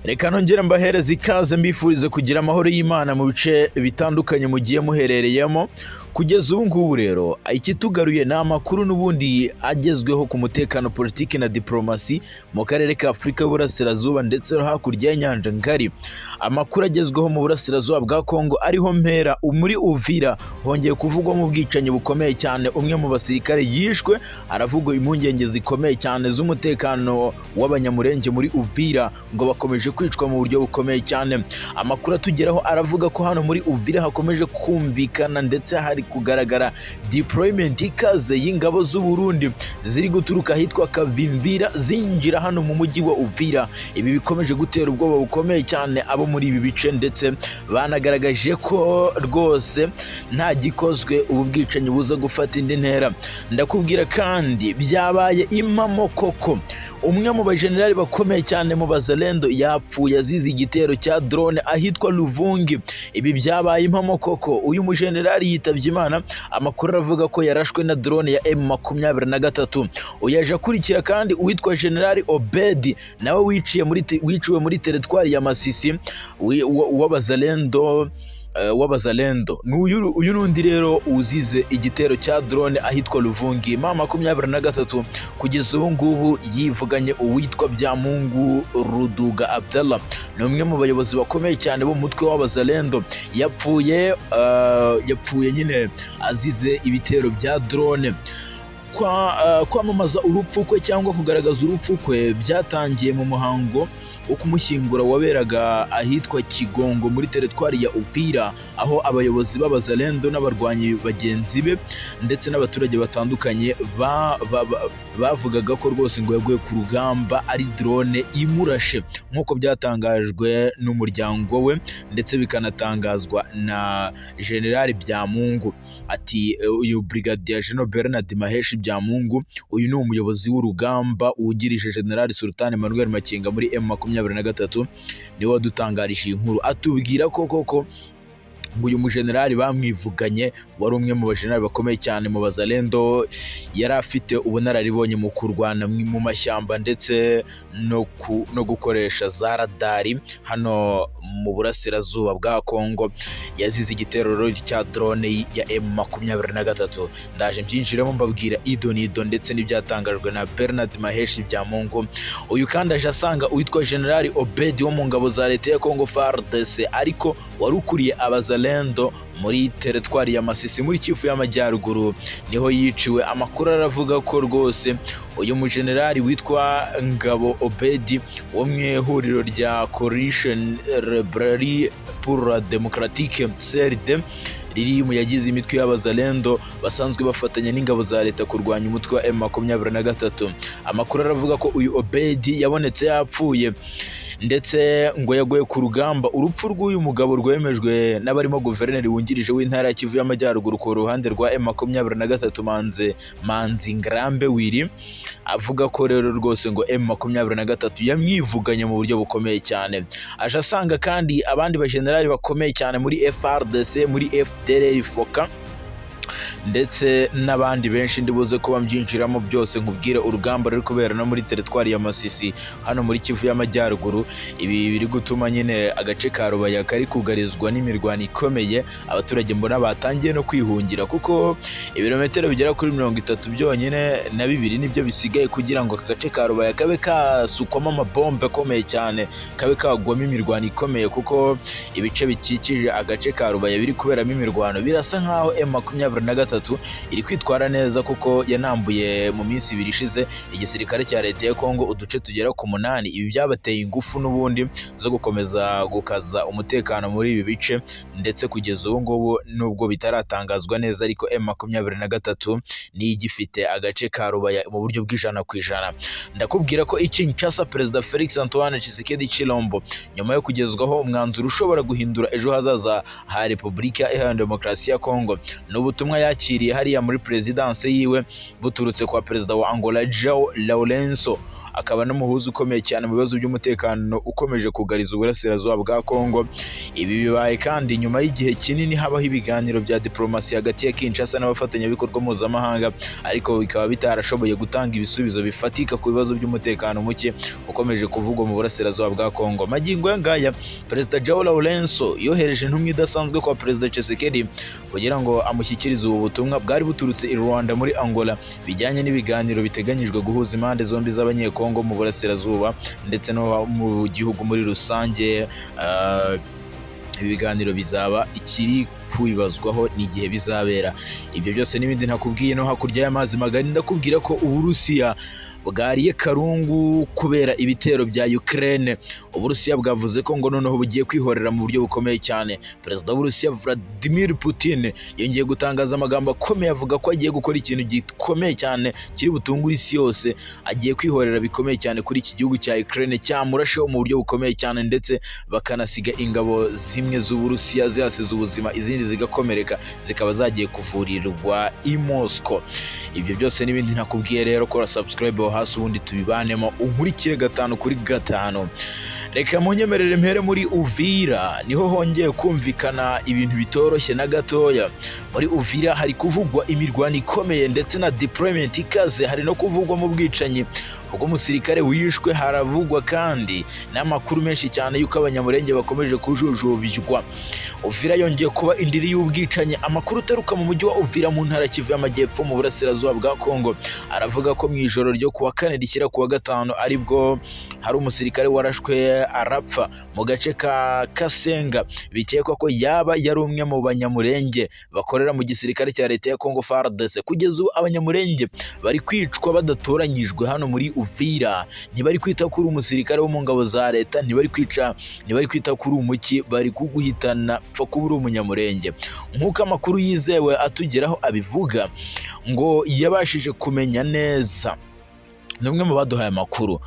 Reka nongere mbahereze ikaze mbifurize kugira amahoro y'Imana mu bice bitandukanye mugiye muherereyemo. Kugeza ubu ngubu rero ikitugaruye ni amakuru n'ubundi agezweho ku mutekano, politiki na diplomasi mu karere ka Afurika y'Uburasirazuba ndetse no hakurya y'inyanja ngari. Amakuru agezweho mu burasirazuba bwa Kongo ariho mpera muri Uvira hongeye kuvugwamo ubwicanyi bukomeye cyane. Umwe mu basirikare yishwe, aravugwa impungenge zikomeye cyane z'umutekano w'abanyamurenge muri Uvira ngo bakomeje kwicwa mu buryo bukomeye cyane. Amakuru atugeraho aravuga ko hano muri Uvira hakomeje kumvikana ndetse hari kugaragara deployment ikaze y'ingabo z'u Burundi ziri guturuka ahitwa Kavimvira zinjira hano mu mujyi wa Uvira. Ibi bikomeje gutera ubwoba bukomeye cyane abo muri ibi bice, ndetse banagaragaje ko rwose nta gikozwe ubu bwicanyi buza gufata indi ntera. Ndakubwira kandi byabaye impamo koko, umwe mu bajenerali bakomeye cyane mu bazalendo yapfuye azize igitero cya drone ahitwa Luvungi. Ibi byabaye impamo koko, uyu mujenerali yitabye Imana. Amakuru aravuga ko yarashwe na drone ya M23. Uyaje akurikira kandi uwitwa General Obedi nawe wiciwe muri teritwari ya Masisi w'abazalendo. Uyu nundi rero uzize igitero cya drone ahitwa Luvungi. M23 kugeza ubu ngubu yivuganye uwitwa Byamungu Ruduga Abdallah, ni umwe mu bayobozi bakomeye cyane bo mutwe w'abazalendo. Yapfuye nyine azize ibitero bya drone. Kwamamaza urupfu kwe cyangwa kugaragaza urupfu kwe byatangiye mu muhango wo kumushyingura waberaga ahitwa Kigongo muri teritwari ya Uvira, aho abayobozi b'abazalendo n'abarwanyi bagenzi be ndetse n'abaturage batandukanye bavugaga ko rwose ngo yaguye ku rugamba ari drone imurashe, nk'uko byatangajwe n'umuryango we ndetse bikanatangazwa na General Byamungu. Ati uyu Brigadier General Bernard Maheshi Byamungu, uyu ni umuyobozi w'urugamba wungirije General Sultan Emmanuel Makenga muri M23, niwe wadutangarije iyi nkuru atubwira ko koko uyu mujenerali bamwivuganye wari umwe mu bajenerali bakomeye cyane mu bazalendo, yari afite ubunararibonye mu kurwana mu mashyamba ndetse no gukoresha za radari hano mu burasirazuba bwa Kongo. Yazize igitero cya drone ya M23. Ndaje mbyinjiremo mbabwira ido nido ndetse n'ibyatangajwe na Bernard Maheshi Byamungu. Uyu kandi aje asanga uwitwa General Obedi wo mu ngabo za leta ya Kongo FARDC, ariko wari ukuriye abazalendo muri teritwari ya Masisi muri Kivu y'Amajyaruguru, niho yiciwe. Amakuru aravuga ko rwose uyu mujenerali witwa Ngabo Obedi wo mu ihuriro rya Coalition Rebellion pour la Démocratique CRD riri mu yagize imitwe y'abazalendo basanzwe bafatanya n'ingabo za leta kurwanya umutwe wa M23. Amakuru aravuga ko uyu Obedi yabonetse yapfuye ndetse ngo yaguye ku rugamba. Urupfu rw'uyu mugabo rwemejwe n'abarimo guverineri wungirije w'intara ya Kivu y'Amajyaruguru ku ruhande rwa M23 Manzi Ngarambe Wiri, avuga ko rero rwose ngo M23 yamwivuganye mu buryo bukomeye cyane. Aje asanga kandi abandi bajenerali bakomeye cyane muri FARDC, muri FDLR FOCA ndetse n'abandi benshi ndibuze ko bambyinjiramo byose nkubwire urugamba ruri kubera no muri teritwari ya Masisi hano muri Kivu y'Amajyaruguru. Ibi biri gutuma nyine agace ka Rubaya kari kugarizwa n'imirwano ikomeye. Abaturage mbona batangiye no kwihungira kuko ibirometero bigera kuri 30 byonyine na bibiri nibyo bisigaye kugira ngo aka gace ka Rubaya kabe kasukwamo amabombe akomeye cyane, kabe kagwamo imirwano ikomeye, kuko ibice bikikije agace ka Rubaya biri kuberamo imirwano birasa nkaho M23 iri kwitwara neza, kuko yanambuye mu minsi ibiri ishize igisirikare cya leta ya Kongo uduce tugera ku 8. Ibi byabateye ingufu n'ubundi zo gukomeza gukaza umutekano muri ibi bice, ndetse kugeza ubu ngubu nubwo bitaratangazwa neza ariko M23 ni igifite agace ka Rubaya mu buryo bw'100%. Ndakubwira ko Kinshasa Perezida Felix Antoine Tshisekedi Chilombo, nyuma yo kugezwaho umwanzuro ushobora guhindura ejo hazaza ha Repubulika Iharanira Demokarasi ya Kongo, n'ubutumwa yakiriye hariya muri presidence yiwe buturutse kwa perezida wa Angola João Lourenço. akaba n'umuhuza ukomeye cyane mu bibazo by'umutekano ukomeje kugariza uburasirazuba bwa Kongo. Ibi bibaye kandi nyuma y'igihe kinini habaho ibiganiro bya diplomasi hagati ya Kinshasa n'abafatanyabikorwa mpuzamahanga, ariko bikaba bitarashoboye gutanga ibisubizo bifatika ku bibazo by'umutekano muke ukomeje kuvugwa mu burasirazuba bwa Kongo. Magingo ngaya Perezida Joao Lourenço yohereje intumwa idasanzwe kwa Perezida Tshisekedi kugira ngo amushyikirize ubu butumwa bwari buturutse i Rwanda muri Angola bijyanye n'ibiganiro biteganyijwe guhuza impande zombi z'abanyekongo mu burasirazuba ndetse no mu gihugu muri rusange. Ibiganiro bizaba ikiri kwibazwaho n'igihe bizabera. Ibyo byose n'ibindi ntakubwiye no hakurya y'amazi magari ndakubwira ko Uburusiya bwariye karungu kubera ibitero bya Ukraine. Uburusiya bwavuze ko ngo noneho bugiye kwihorera mu buryo bukomeye cyane. Perezida w'Uburusiya Vladimir Putin yongeye gutangaza amagambo akomeye avuga ko agiye gukora ikintu gikomeye cyane kiri butungure isi yose. Agiye kwihorera bikomeye cyane kuri iki gihugu cya Ukraine cyamurasheho mu buryo bukomeye cyane, ndetse bakanasiga ingabo zimwe z'Uburusiya zihasize ubuzima, izindi zigakomereka zikaba zagiye kuvurirwa i Moscow. Ibyo byose n'ibindi ntakubwiye rero, kora subscribe hasi ubundi tubibanemo unkurikire 5/5. Reka munyemerere mpere muri Uvira, niho hongeye kumvikana ibintu bitoroshye na gatoya. Muri Uvira hari kuvugwa imirwano ikomeye ndetse na deployment ikaze, hari no kuvugwa mu bwicanyi ubwo umusirikare wishwe, haravugwa kandi n'amakuru menshi cyane yuko abanyamurenge bakomeje kujujubywa. Uvira yongeye kuba indiri y'ubwicanyi. Amakuru utaruka mu mujyi wa Uvira mu ntara Kivu y'Amajyepfo mu burasirazuba bwa Kongo aravuga ko mu ijoro ryo kuwa 4 rishyira kuwa 5 aribwo hari umusirikare warashwe arapfa mu gace ka Kasenga. Bikekwa ko yaba yari umwe mu banyamurenge bakorera mu gisirikare cya leta ya Kongo FARDC. Kugeza ubu abanyamurenge bari kwicwa badatoranyijwe hano muri Uvira. Ntibari kwita kuri umusirikare wo mu ngabo za leta, ntibari kwita kuri umuki, bari kuguhitana pfa kuba uri umunyamurenge. Nk'uko amakuru yizewe atugeraho abivuga, ngo yabashije kumenya neza, n'umwe mu baduhaye amakuru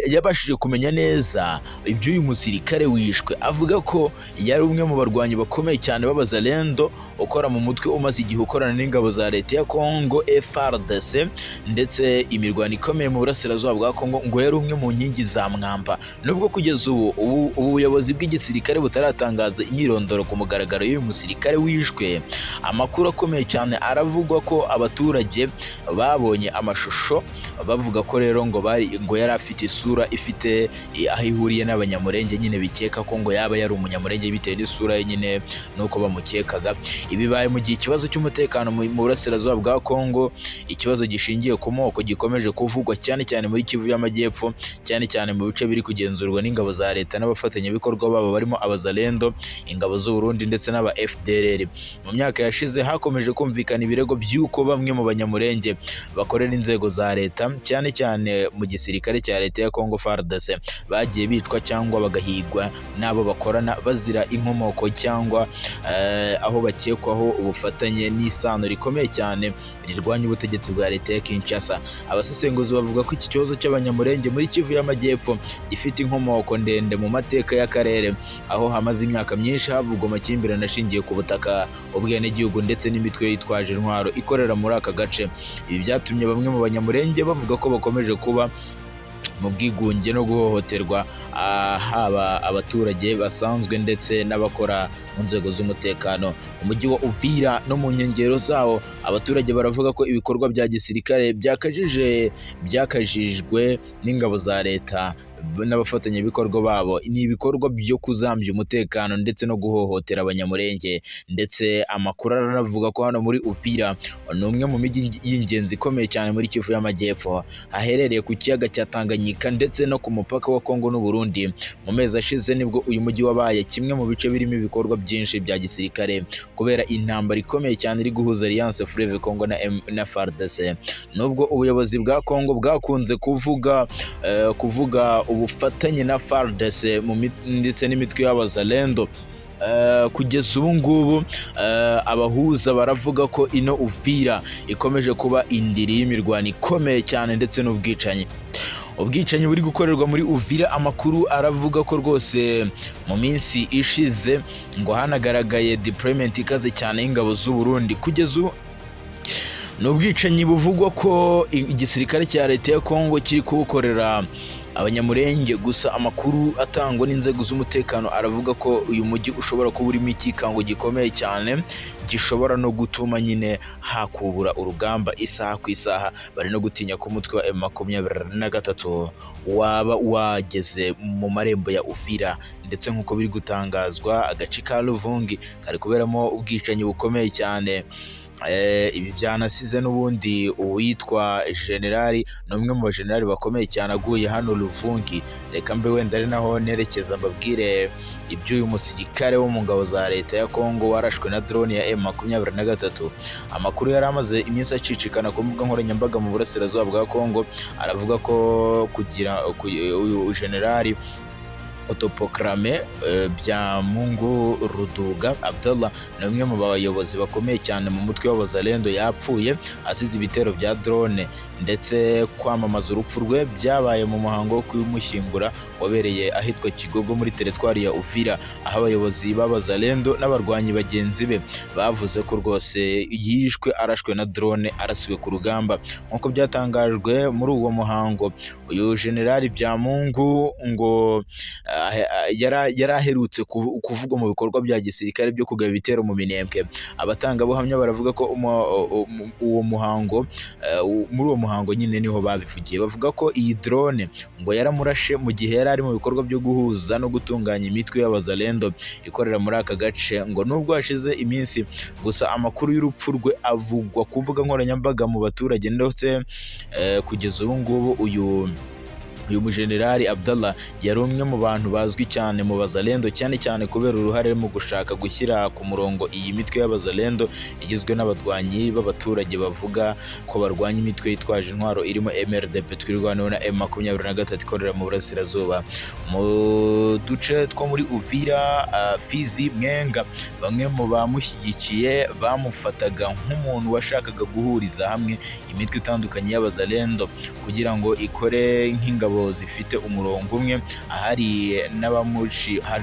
yabashije kumenya neza iby'uyu musirikare wishwe, avuga ko yari umwe mu barwanyi bakomeye cyane b'abazalendo ukora mu mutwe umaze igihe ukorana n'ingabo za leta ya Kongo FARDC, ndetse imirwano ikomeye mu burasirazuba bwa Kongo, ngo yari umwe mu nkingi za mwamba. Nubwo kugeza ubu ubuyobozi bw'igisirikare butaratangaza imyirondoro ku mugaragaro y'uyu musirikare wishwe, amakuru akomeye cyane aravugwa ko abaturage babonye amashusho bavuga ko rero ngo yari afite isura ifite aho ihuriye n'abanyamurenge, nyine bikeka ko ngo yaba yari umunyamurenge bitewe n'isura ye nyine nuko bamukekaga. Ibibaye mu gihe ikibazo cy'umutekano mu burasirazuba bwa Kongo, ikibazo gishingiye ku moko gikomeje kuvugwa cyane cyane muri Kivu y'Amajyepfo, cyane cyane mu bice biri kugenzurwa n'ingabo za leta n'abafatanyabikorwa babo barimo abazalendo, ingabo z'u Burundi ndetse n'aba FDLR. Mu myaka yashize hakomeje kumvikana ibirego by'uko bamwe mu banyamurenge bakorera inzego za leta, cyane cyane mu gisirikare cya leta ya Kongo FARDC, bagiye bicwa cyangwa bagahigwa n'abo bakorana bazira inkomoko cyangwa aho bakekwaho ubufatanye n'isano rikomeye cyane rirwanya ubutegetsi bwa leta ya Kinshasa. Abasesenguzi bavuga ko iki kibazo cy'abanyamurenge muri Kivu y'Amajyepfo gifite inkomoko ndende mu mateka y'akarere, aho hamaze imyaka myinshi havugwa amakimbirane ashingiye ku butaka, ubwenegihugu ndetse n'imitwe yitwaje intwaro ikorera muri aka gace. Ibi byatumye bamwe mu banyamurenge bavuga ko bakomeje kuba mu bwigunge no guhohoterwa, haba abaturage basanzwe ndetse n'abakora mu nzego z'umutekano. Umujyi wa Uvira no mu nkengero zawo, abaturage baravuga ko ibikorwa bya gisirikare byakajijwe n'ingabo za leta n'abafatanyabikorwa babo, ni ibikorwa byo kuzambya umutekano ndetse no guhohotera abanyamurenge. Ndetse amakuru aranavuga ko hano muri Uvira ni umwe mu mijyi y'ingenzi ikomeye cyane muri Kivu y'Amajyepfo, haherereye ku kiyaga cya Tanganyika ndetse no ku mupaka wa Kongo n'u Burundi. Mu mezi ashize nibwo uyu mujyi wabaye kimwe mu bice birimo ibikorwa byinshi bya gisirikare kubera intambara ikomeye cyane iri guhuza Alliance Fleuve Congo na FARDC. Nubwo ubuyobozi bwa Kongo bwakunze kuvuga ubufatanye na FARDC ndetse n'imitwe y'abazalendo, kugeza ubu ngubu abahuza baravuga ko ino Uvira ikomeje kuba indiri y'imirwano ikomeye cyane ndetse n'ubwicanyi. Ubwicanyi buri gukorerwa muri Uvira, amakuru aravuga ko rwose mu minsi ishize ngo hanagaragaye deployment ikaze cyane y'ingabo z'u Burundi. Kugeza ubu ni ubwicanyi buvugwa ko igisirikare cya leta ya Kongo kiri kubukorera abanyamurenge, gusa amakuru atangwa n'inzego z'umutekano aravuga ko uyu mujyi ushobora kuba urimo ikikango gikomeye cyane gishobora no gutuma nyine hakubura urugamba isaha ku isaha. Bari no gutinya ko umutwe wa M23 waba wageze mu marembo ya Uvira, ndetse nk'uko biri gutangazwa agace ka Luvungi kari kuberamo ubwicanyi bukomeye cyane. Ibi byanasize n'ubundi uwitwa generali n'umwe mu bajenerali bakomeye cyane aguye hano Luvungi. Reka mbe wenda ari naho nerekeza mbabwire iby'uyu musirikare wo mu ngabo za leta ya Kongo warashwe na drone ya M23. Amakuru yari amaze iminsi acicikana ku mbuga nkoranyambaga mu burasirazuba bwa Kongo aravuga ko uyu generali autoproclamé Byamungu Ruduga Abdallah ni umwe mu bayobozi bakomeye cyane mu mutwe w'abazalendo yapfuye asize ibitero bya drone, ndetse kwamamaza urupfu rwe byabaye mu muhango wo kumushyingura wabereye ahitwa Kigogo muri teritwari ya Uvira, aho abayobozi b'abazalendo n'abarwanyi bagenzi be bavuze ko rwose yishwe arashwe na drone arasiwe ku rugamba. Nk'uko byatangajwe muri uwo muhango, uyu generali Byamungu ngo yari aherutse kuvugwa mu bikorwa bya gisirikare byo kugaba ibitero mu Minembwe. Abatangabuhamya baravuga ko uwo muhango muri uwo muhango nyine niho babivugiye, bavuga ko iyi drone ngo yaramurashe mu gihe yari ari mu bikorwa byo guhuza no gutunganya imitwe y'abazalendo ikorera muri aka gace. Ngo nubwo hashize iminsi, gusa amakuru y'urupfu rwe avugwa ku mbuga nkoranyambaga mu baturage, ndetse kugeza ubu ngubu uyu mujenerali Abdallah yari umwe mu bantu bazwi cyane mu bazalendo, cyane cyane kubera uruhare mu gushaka gushyira ku murongo iyi mitwe y'abazalendo igizwe n'abarwanyi b'abaturage bavuga ko barwanya imitwe yitwaje intwaro irimo MRDP twirwanaho na M23 ikorera mu burasirazuba mu duce two muri Uvira, Fizi, Mwenga. Bamwe mu bamushyigikiye bamufataga nk'umuntu washakaga guhuriza hamwe imitwe itandukanye y'abazalendo kugira ngo ikore nk'ingabo zifite umurongo umwe. Hari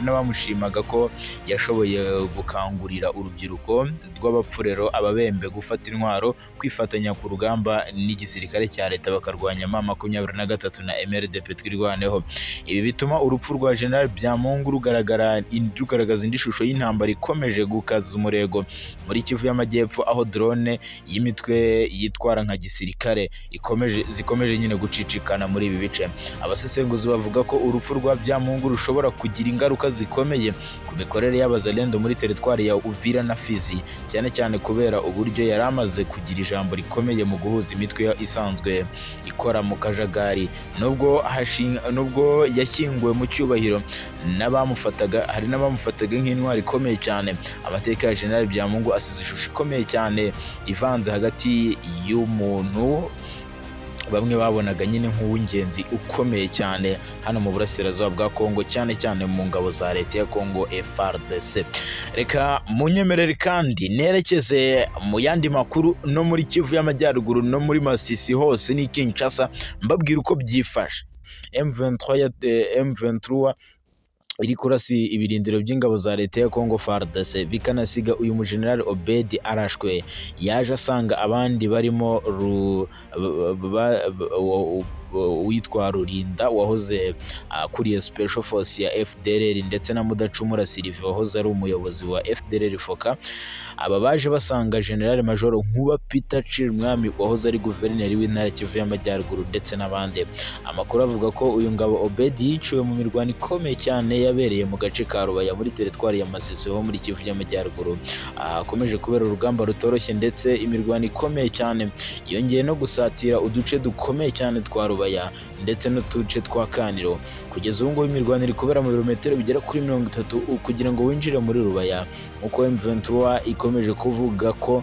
n'abamushimaga ko yashoboye gukangurira urubyiruko rw'abapfurero ababembe gufata intwaro, kwifatanya ku rugamba n'igisirikare cya leta bakarwanya M23 na MRDP twirwaneho. Ibi bituma urupfu rwa General Byamungu rugaragaza indi shusho y'intambara ikomeje gukaza umurego muri Kivu y'Amajyepfo, aho drone y'imitwe yitwara nka gisirikare zikomeje nyine gucicikana muri ibi bice. Abasesenguzi bavuga ko urupfu rwa Byamungu rushobora kugira ingaruka zikomeye ku mikorere y'abazalendo muri teritwari ya Uvira na Fizi, cyane cyane kubera uburyo yari amaze kugira ijambo rikomeye mu guhuza imitwe isanzwe ikora mu kajagari. Nubwo yashyinguwe mu cyubahiro, hari n'abamufataga nk'intwari ikomeye cyane. Amateka ya General Byamungu asize ishusho ikomeye cyane ivanze hagati y'umuntu bamwe babonaga nyine nk'uw'ingenzi ukomeye cyane hano mu burasirazuba bwa Kongo, cyane cyane mu ngabo za leta ya Kongo FARDC. Reka munyemerere kandi nerekeze mu yandi makuru no muri Kivu y'Amajyaruguru no muri Masisi hose ni Kinshasa, mbabwira uko byifashe. M23 iri kurasi ibirindiro by'ingabo za leta ya Kongo FARDC, bikanasiga uyu mujenerali Obedi arashwe. Yaje asanga abandi barimo witwa Rurinda wahoze akuriye Special Force ya FDLR, ndetse na Mudacumura Sylvain wahoze ari umuyobozi wa FDLR Foka. Aba baje basanga General Major Nkuba Peter Chirimwami wahoze ari guverineri w'intara Kivu y'Amajyaruguru, ndetse n'abandi. Amakuru avuga ko uyu ngabo Obedi yiciwe mu mirwano ikomeye cyane yabereye mu gace ka Rubaya muri teritwari ya Masisi ho muri Kivu y'Amajyaruguru. Hakomeje kubera urugamba rutoroshye, ndetse imirwano ikomeye cyane yongeye no gusatira uduce dukomeye cyane twa Rubaya ndetse n'uduce twa Kaniro. Kugeza ubu ngubu imirwano iri kubera mu birometero bigera kuri 30 kugira ngo winjire muri Rubaya, uko M23 ikomeje kuvuga ko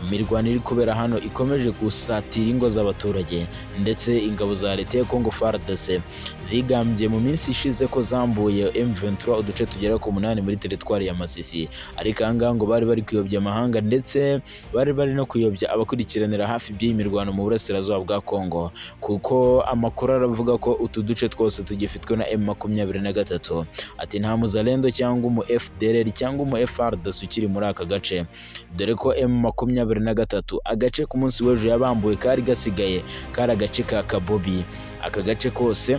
imirwano iri kubera hano ikomeje gusatira ingo z'abaturage, ndetse ingabo za leta ya Kongo FARDC zigambye mu minsi ishize ko zambuye M23 uduce tugera ku 8 muri teritwari ya Masisi. Ariko ahangaha ngo bari kuyobya amahanga, ndetse bari no kuyobya abakurikiranira hafi by'iyi mirwano mu burasirazuba bwa Kongo, kuko rero amakuru aravuga ko utu duce twose tugifitwe na M23 ati nta muzalendo cyangwa umu FDLR cyangwa umu FARDC ukiri muri aka gace, dore ko M23 agace ku munsi w'ejo yabambuwe kari gasigaye kari agace ka Kabobi. Aka gace kose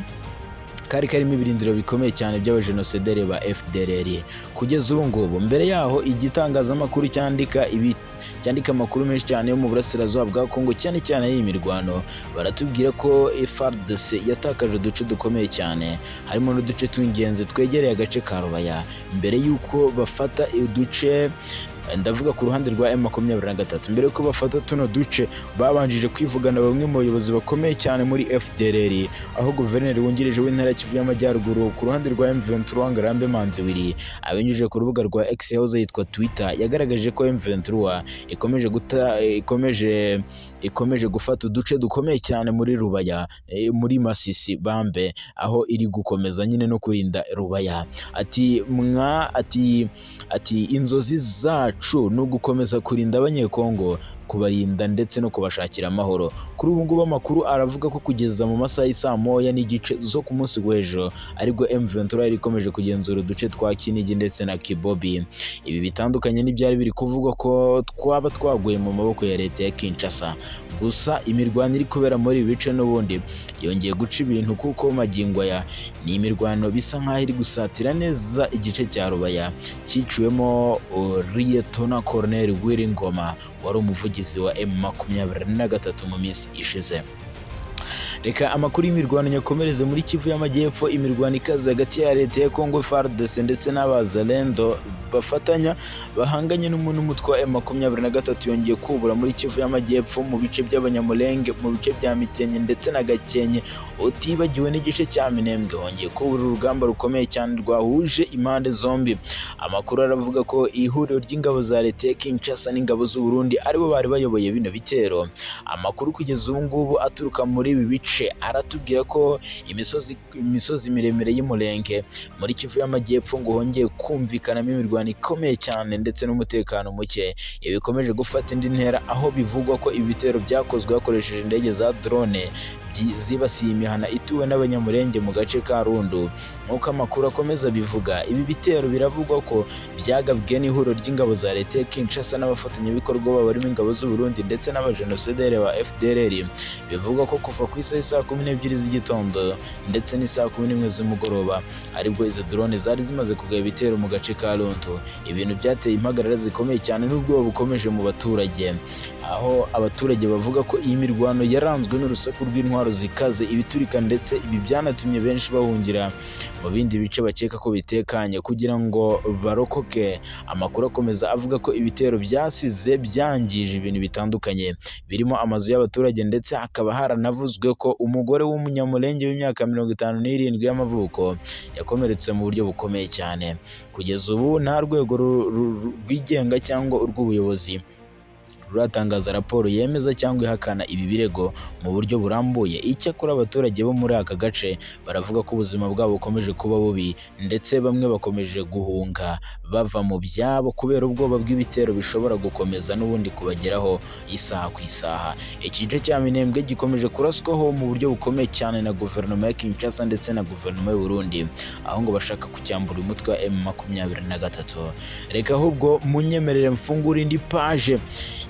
kari karimo ibirindiro bikomeye cyane by'abajenosideri ba FDLR. Kugeza ubu ngubu mbere yaho igitangazamakuru cyandika amakuru menshi cyane yo mu burasirazuba bwa Kongo cyane cyane y'imirwano, baratubwira ko FARDC yatakaje uduce dukomeye cyane, harimo n'uduce tw'ingenzi twegereye agace ka Rubaya mbere y'uko bafata uduce. Ndavuga ku ruhande rwa M23 mbere yuko bafata tuno duce babanjije kwivugana bamwe mu bayobozi bakomeye cyane muri FDLR, aho guverineri wungirije w'intara Kivu y'Amajyaruguru ku ruhande rwa M23 Ngarambe Manziwiri abinyujije ku rubuga rwa X yahoze yitwa Twitter yagaragaje ko M23 ikomeje gufata uduce dukomeye cyane muri Rubaya, muri Masisi Bambe, aho iri gukomeza nyine no kurinda Rubaya. Ati inzozi zacu no gukomeza kurinda abanyekongo, kubarinda ndetse no kubashakira amahoro. Kuri ubu ngubu amakuru aravuga ko kugeza mu masaha y'isa moya n'igice zo ku munsi w'ejo aribwo M23 ikomeje kugenzura uduce twa Kinigi ndetse na Kibobi. Ibi bitandukanye n'ibyari biri kuvugwa ko twaba twaguye mu maboko ya leta ya Kinshasa. Gusa imirwano iri kubera muri ibi bice n'ubundi yongeye guca ibintu, kuko magingo aya ni imirwano bisa nk'aho iri gusatira neza igice cya Rubaya cyiciwemo Liyetona Colonel Wiringoma wari umuvugizi wa M23 mu minsi ishize. Reka amakuru y'imirwano nyakomereze muri Kivu y'Amajyepfo. Imirwano ikaze hagati ya leta ya Kongo FARDC ndetse n'abazalendo bafatanya bahanganye n'umutwe wa M23 yongeye kubura muri Kivu y'Amajyepfo mu bice by'Abanyamulenge, mu bice bya Mikenke ndetse na Gakenke, utibagiwe n'igice cya Minembwe. Hongeye kubura urugamba rukomeye cyane rwahuje impande zombi. Amakuru aravuga ko ihuriro ry'ingabo za leta ya Kinshasa n'ingabo z'u Burundi aribo bari bayoboye bino bitero. Amakuru kugeza ubu ngubu aturuka muri ibi bice aratubwira ko imisozi miremire y'Umulenge muri Kivu y'Amajyepfo ngo hongeye kumvikanamo imirwano ikomeye cyane ndetse n'umutekano muke. Ibi bikomeje gufata indi ntera, aho bivugwa ko ibitero byakozwe hakoresheje indege za drone zibasiye imihana ituwe n'Abanyamulenge mu gace ka Rundu. Nk'uko amakuru akomeza bivuga, ibi bitero biravugwa ko byagabwe n'ihuriro ry'ingabo za leta ya Kinshasa n'abafatanyabikorwa barimo ingabo z'u Burundi ndetse n'abajenosideri ba FDLR. Bivugwa ko kuva ku isaha 12 z'igitondo ndetse n'isaha 11 z'umugoroba aribwo izo drone zari zimaze kugaba ibitero mu gace ka Rundu. Ibintu byateye impagarara zikomeye cyane n'ubwoba bukomeje mu baturage, aho abaturage bavuga ko iyi mirwano yaranzwe n'urusaku rw'intwaro zikaze, ibiturika, ndetse ibi byanatumye benshi bahungira mu bindi bice bakeka ko bitekanye kugira ngo barokoke. Amakuru akomeza avuga ko ibitero byasize byangije ibintu bitandukanye birimo amazu y'abaturage, ndetse hakaba haranavuzwe ko umugore w'umunyamulenge w'imyaka 57 y'amavuko yakomeretse mu buryo bukomeye cyane. Kugeza ubu nta rwego rwigenga cyangwa urw'ubuyobozi ruratangaza raporo yemeza cyangwa ihakana ibi birego mu buryo burambuye. Icyakora abaturage bo muri aka gace baravuga ko ubuzima bwabo bukomeje kuba bubi, ndetse bamwe bakomeje guhunga bava mu byabo kubera ubwoba bw'ibitero bishobora gukomeza n'ubundi kubageraho isaha ku isaha. Igice cya Minembwe gikomeje kuraswaho mu buryo bukomeye cyane na guverinoma ya Kinshasa ndetse na guverinoma y'u Burundi, aho ngo bashaka kucyambura umutwe wa M23. Reka ahubwo munyemerere mfungura indi page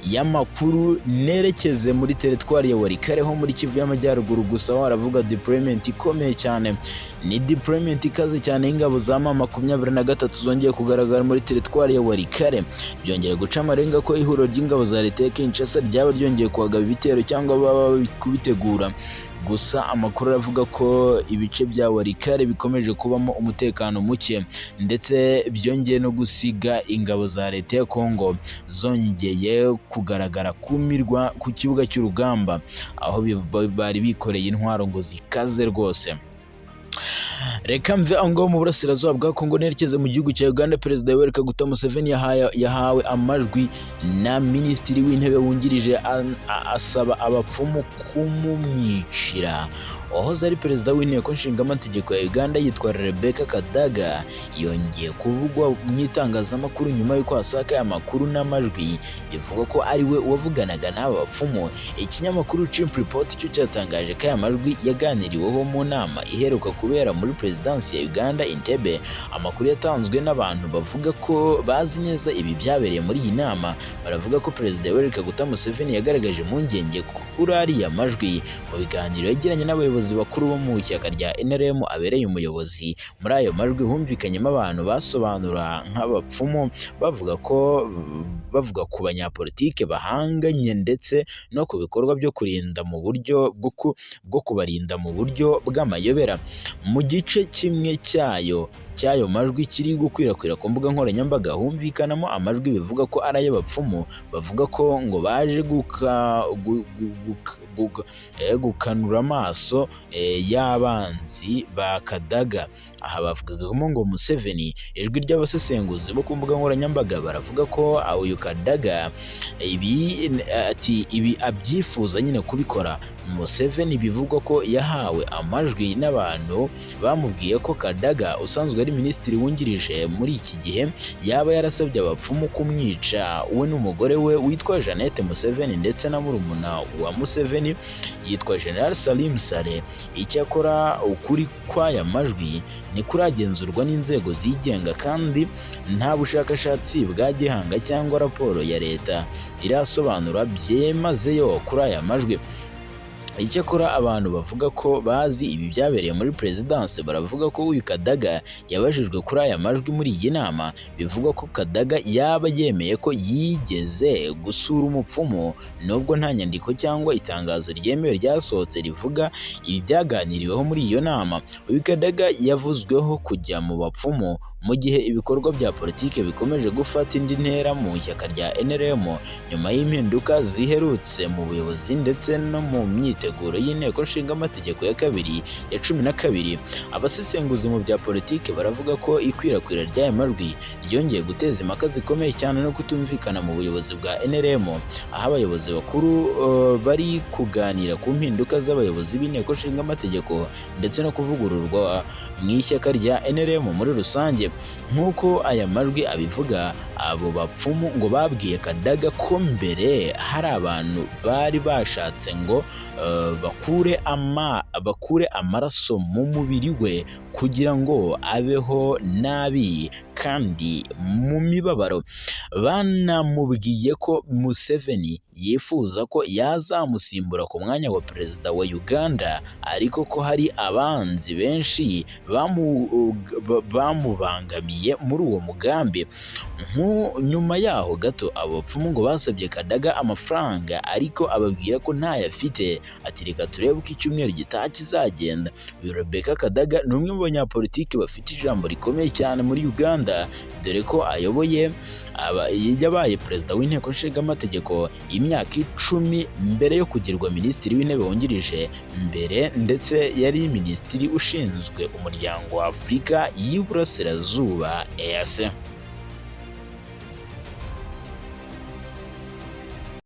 y'amakuru nerekeze muri teritwari ya Walikale ho muri Kivu y'Amajyaruguru. Gusa waravuga deployment ikomeye cyane, ni deployment ikaze cyane y'ingabo za M23 zongeye kugaragara muri teritwari ya Walikale. Byongeye guca amarenga ko ihuriro ry'ingabo za leta ya Kinshasa ryaba ryongeye kuhagaba ibitero cyangwa baba kubitegura. Gusa amakuru aravuga ko ibice bya Walikale bikomeje kubamo umutekano muke, ndetse byongeye no gusiga ingabo za leta ya Kongo zongeye kugaragara kumirwa ku kibuga cy'urugamba, aho bari bikoreye intwaro ngo zikaze rwose. Reka mve ngo mu burasirazuba bwa Kongo nerekeze mu gihugu cya Uganda. Perezida Yoweri Kaguta Museveni yahawe amajwi na minisitiri w'intebe wungirije asaba abapfumu kumumwicira. wahoze ari perezida w'inteko nshingamategeko ya Uganda yitwa Rebecca Kadaga yongeye kuvugwa mu itangazamakuru nyuma y'uko hasakaye amakuru n'amajwi bivuga ko ari we wavuganaga n'aba bapfumu. Ikinyamakuru Chimp Report cyo cyatangaje ko aya majwi yaganiriweho mu nama iheruka kubera muri Perezidansi ya Uganda Entebbe. Amakuru yatanzwe n'abantu bavuga ko bazi neza ibi byabereye muri iyi nama baravuga ko Perezida Yoweri Kaguta Museveni yagaragaje impungenge kuri ariya majwi mu biganiro yagiranye n'abayobozi bakuru bo mu ishyaka rya NRM abereye umuyobozi. Muri ayo majwi humvikanyemo abantu basobanura nk'abapfumu bavuga ku banyapolitike bahanganye ndetse no ku bikorwa byo kurinda mu buryo bwo kubarinda mu buryo bw'amayobera. Mu gice kimwe cy'ayo majwi kiri gukwirakwira ku mbuga nkoranyambaga humvikanamo amajwi bivuga ko ari ay'abapfumu bavuga ko ngo baje gukanura amaso y'abanzi ba Kadaga. Aha bavugagamo ngo Museveni. Ijwi ry'abasesenguzi bo ku mbuga nkoranyambaga baravuga ko uyu Kadaga ibi abyifuza nyine kubikora. Museveni bivugwa ko yahawe amajwi n'abantu bamubwiye ko Kadaga usanzwe ari minisitiri wungirije muri iki gihe yaba yarasabye abapfumu kumwica we n'umugore we witwa Jeannette Museveni ndetse na murumuna wa Museveni yitwa General Salim Saleh. Icyakora ukuri kw'aya majwi ntikuragenzurwa n'inzego zigenga kandi nta bushakashatsi bwa gihanga cyangwa raporo ya leta irasobanura byimazeyo kuri aya majwi. Icyakora abantu bavuga ko bazi ibi byabereye muri Perezidansi baravuga ko uyu Kadaga yabajijwe kuri aya majwi muri iyi nama. Bivugwa ko Kadaga yaba yemeye ko yigeze gusura umupfumu nubwo nta nyandiko cyangwa itangazo ryemewe ryasohotse rivuga ibi byaganiriweho muri iyo nama. Uyu Kadaga yavuzweho kujya mu bapfumu mu gihe ibikorwa bya politike bikomeje gufata indi ntera mu ishyaka rya NRM nyuma y'impinduka ziherutse mu buyobozi ndetse no mu myiteguro y'inteko nshingamategeko ya kabiri ya 12. Abasesenguzi mu bya politike baravuga ko ikwirakwira ry'aya majwi ryongeye guteza impaka zikomeye cyane no kutumvikana mu buyobozi bwa NRM, aho abayobozi bakuru bari kuganira ku mpinduka z'abayobozi b'inteko nshingamategeko ndetse no kuvugururwa mu ishyaka rya NRM muri rusange. Nk'uko aya majwi abivuga, abo bapfumu ngo babwiye Kadaga ko mbere hari abantu bari bashatse ngo bakure amaraso mu mubiri we kugira ngo abeho nabi kandi mu mibabaro. Banamubwiye ko Museveni yifuza ko yazamusimbura ku mwanya wa perezida wa Uganda ariko ko hari abanzi benshi bamubangamiye muri uwo mugambi. Nyuma yaho gato abo bapfumu ngo basabye Kadaga amafaranga ariko ababwira ko ntayo afite, ati reka turebe uko icyumweru gitaha kizagenda. Uyu Rebecca Kadaga ni umwe mu banyapolitiki bafite ijambo rikomeye cyane muri Uganda dore ko yabaye perezida w'inteko nshingamategeko imyaka 10 mbere yo kugirwa minisitiri w'intebe wungirije mbere, ndetse yari minisitiri ushinzwe umuryango wa Afurika y'Iburasirazuba EAC.